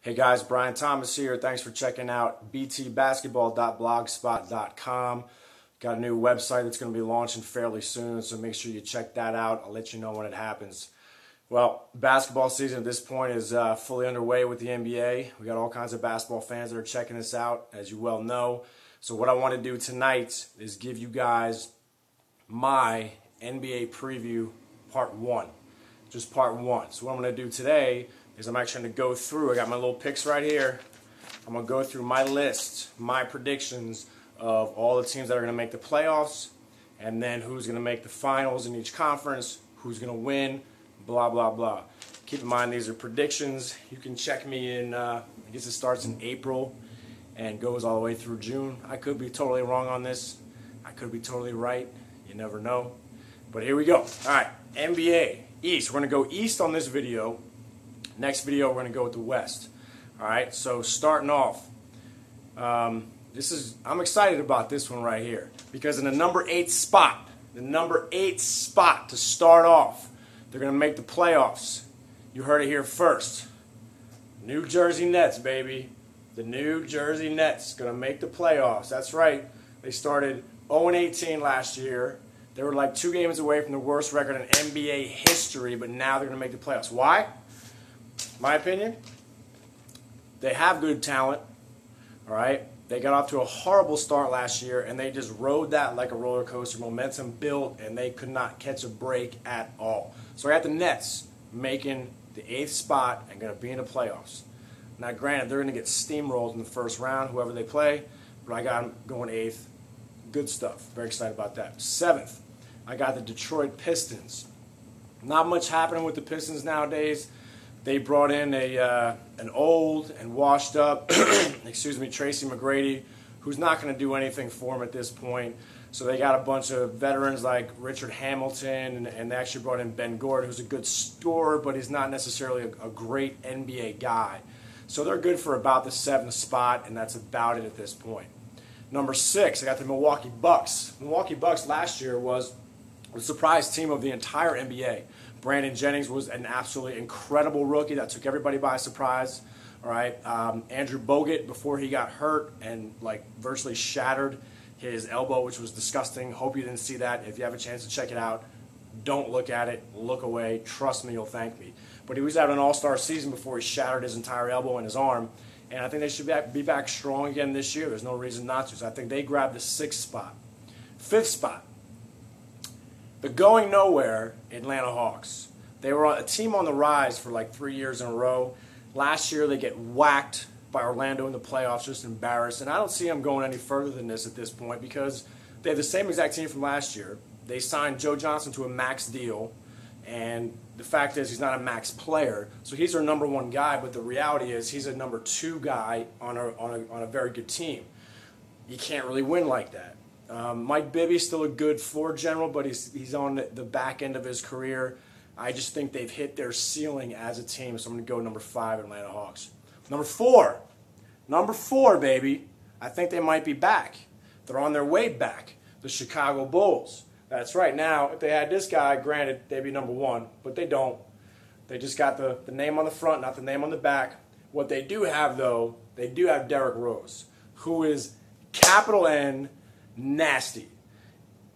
Hey guys, Brian Thomas here. Thanks for checking out btbasketball.blogspot.com. Got a new website that's going to be launching fairly soon, so make sure you check that out. I'll let you know when it happens. Well, basketball season at this point is fully underway with the NBA. We got all kinds of basketball fans that are checking us out, as you well know. So what I want to do tonight is give you guys my NBA preview part 1. Just part 1. So what I'm going to do today is I'm actually going to go through, I got my little picks right here. I'm going to go through my list, my predictions of all the teams that are going to make the playoffs, and then who's going to make the finals in each conference, who's going to win, blah, blah, blah. Keep in mind these are predictions. You can check me in, I guess it starts in April and goes all the way through June. I could be totally wrong on this. I could be totally right. You never know. But here we go. All right, NBA East. We're going to go East on this video. Next video, we're going to go with the West. All right, so starting off, I'm excited about this one right here because in the number 8 spot, to start off, they're going to make the playoffs. You heard it here first. New Jersey Nets, baby. The New Jersey Nets going to make the playoffs. That's right. They started 0-18 last year. They were like 2 games away from the worst record in NBA history, but now they're going to make the playoffs. Why? My opinion, they have good talent, all right? They got off to a horrible start last year, and they just rode that like a roller coaster. Momentum built, and they could not catch a break at all. So I got the Nets making the 8th spot and going to be in the playoffs. Now, granted, they're going to get steamrolled in the first round, whoever they play, but I got them going 8th. Good stuff. Very excited about that. 7th, I got the Detroit Pistons. Not much happening with the Pistons nowadays. They brought in an old and washed up, Tracy McGrady, who's not going to do anything for them at this point. So they got a bunch of veterans like Richard Hamilton, and they actually brought in Ben Gordon, who's a good scorer, but he's not necessarily a great NBA guy. So they're good for about the 7th spot, and that's about it at this point. Number 6, I got the Milwaukee Bucks. Milwaukee Bucks last year was the surprise team of the entire NBA. Brandon Jennings was an absolutely incredible rookie that took everybody by surprise. All right, Andrew Bogut, before he got hurt and like virtually shattered his elbow, which was disgusting. Hope you didn't see that. If you have a chance to check it out, don't look at it. Look away. Trust me, you'll thank me. But he was having an all-star season before he shattered his entire elbow and his arm. And I think they should be back strong again this year. There's no reason not to. So I think they grabbed the 6th spot. 5th spot. The going nowhere Atlanta Hawks. They were a team on the rise for like 3 years in a row. Last year they get whacked by Orlando in the playoffs, just embarrassed. And I don't see them going any further than this at this point because they have the same exact team from last year. They signed Joe Johnson to a max deal, and the fact is he's not a max player, so he's their number 1 guy. But the reality is he's a number 2 guy on a very good team. You can't really win like that. Mike Bibby's still a good floor general, but he's on the back end of his career. I just think they've hit their ceiling as a team, so I'm going to go number 5, Atlanta Hawks. Number 4, baby. I think they might be back. They're on their way back. The Chicago Bulls. That's right. Now, if they had this guy, granted, they'd be number 1, but they don't. They just got the name on the front, not the name on the back. What they do have, though, they do have Derrick Rose, who is capital N nasty.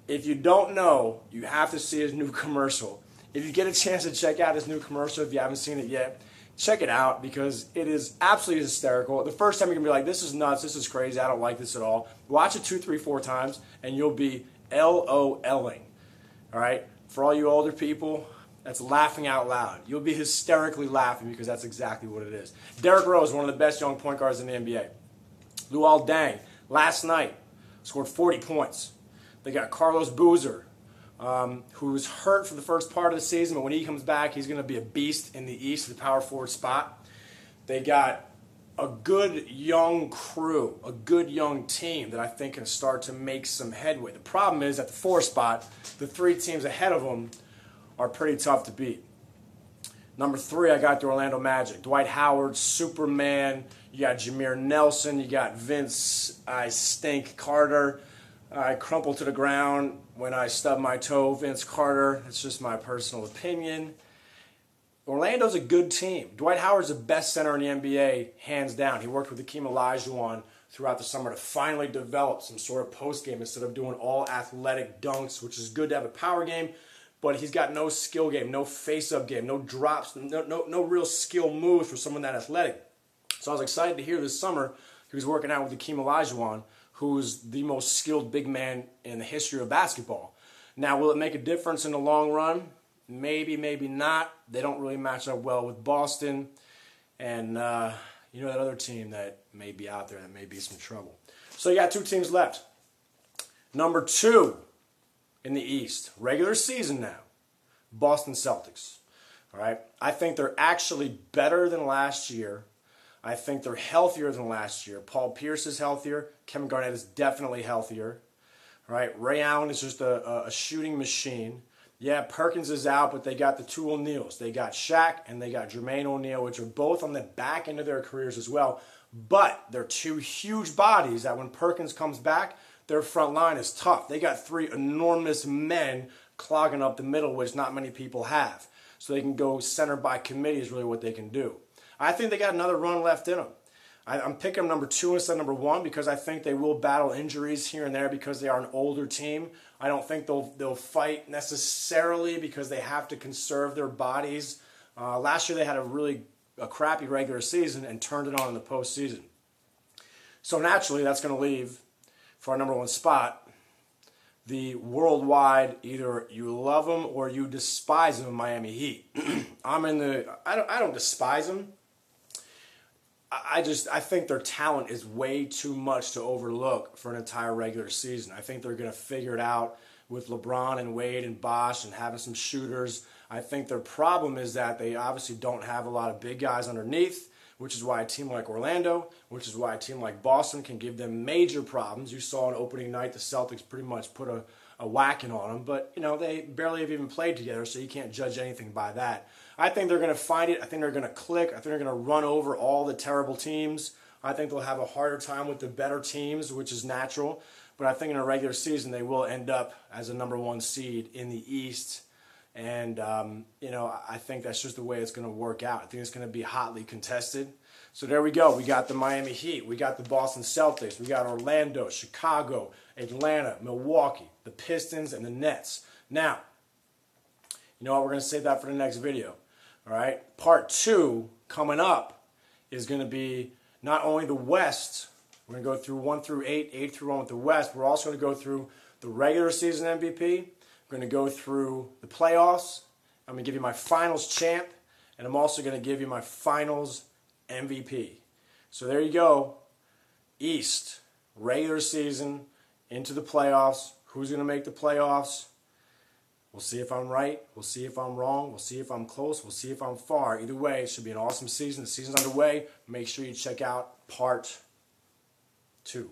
If you don't know, you have to see his new commercial. If you get a chance to check out his new commercial, if you haven't seen it yet, check it out because it is absolutely hysterical. The first time you're going to be like, this is nuts, this is crazy, I don't like this at all. Watch it 2, 3, 4 times and you'll be LOLing. All right? For all you older people, that's laughing out loud. You'll be hysterically laughing because that's exactly what it is. Derrick Rose, one of the best young point guards in the NBA. Luol Deng, last night, scored 40 points. They got Carlos Boozer, who's hurt for the first part of the season, but when he comes back, he's going to be a beast in the East, the power forward spot. They got a good young crew, a good young team that I think can start to make some headway. The problem is at the 4 spot, the 3 teams ahead of them are pretty tough to beat. Number 3, I got the Orlando Magic. Dwight Howard, Superman. You got Jameer Nelson. You got Vince, I stink, Carter. I crumple to the ground when I stub my toe, Vince Carter. That's just my personal opinion. Orlando's a good team. Dwight Howard's the best center in the NBA, hands down. He worked with Hakeem Olajuwon throughout the summer to finally develop some sort of post game instead of doing all athletic dunks, which is good to have a power game, but he's got no skill game, no face-up game, no drops, no real skill moves for someone that athletic. So I was excited to hear this summer he was working out with Hakeem Olajuwon, who's the most skilled big man in the history of basketball. Now, will it make a difference in the long run? Maybe, maybe not. They don't really match up well with Boston. And you know that other team that may be out there that may be some trouble. So you got two teams left. Number 2 in the East, regular season now, Boston Celtics. All right, I think they're actually better than last year. I think they're healthier than last year. Paul Pierce is healthier. Kevin Garnett is definitely healthier. All right, Ray Allen is just a shooting machine. Yeah, Perkins is out, but they got the two O'Neals. They got Shaq and they got Jermaine O'Neal, which are both on the back end of their careers as well. But they're two huge bodies that when Perkins comes back, their front line is tough. They got 3 enormous men clogging up the middle, which not many people have. So they can go center by committee is really what they can do. I think they got another run left in them. I'm picking them number 2 instead of number 1 because I think they will battle injuries here and there because they are an older team. I don't think they'll fight necessarily because they have to conserve their bodies. Last year they had a crappy regular season and turned it on in the postseason. So naturally that's going to leave for our number 1 spot the worldwide either you love them or you despise them Miami Heat. I don't despise them. I think their talent is way too much to overlook for an entire regular season. I think they're going to figure it out with LeBron and Wade and Bosh and having some shooters. I think their problem is that they obviously don't have a lot of big guys underneath, which is why a team like Orlando, which is why a team like Boston can give them major problems. You saw on opening night the Celtics pretty much put a whacking on them, but you know they barely have even played together, so you can't judge anything by that. I think they're going to find it. I think they're going to click. I think they're going to run over all the terrible teams. I think they'll have a harder time with the better teams, which is natural. But I think in a regular season they will end up as a number 1 seed in the East. And, you know, I think that's just the way it's going to work out. I think it's going to be hotly contested. So there we go. We got the Miami Heat. We got the Boston Celtics. We got Orlando, Chicago, Atlanta, Milwaukee, the Pistons, and the Nets. Now, you know what? We're going to save that for the next video. All right? Part 2 coming up is going to be not only the West. We're going to go through 1 through 8, 8 through 1 with the West. We're also going to go through the regular season MVP. We're going to go through the playoffs. I'm going to give you my finals champ. And I'm also going to give you my finals MVP. So there you go. East, regular season, into the playoffs. Who's going to make the playoffs? We'll see if I'm right. We'll see if I'm wrong. We'll see if I'm close. We'll see if I'm far. Either way, it should be an awesome season. The season's underway. Make sure you check out part 2.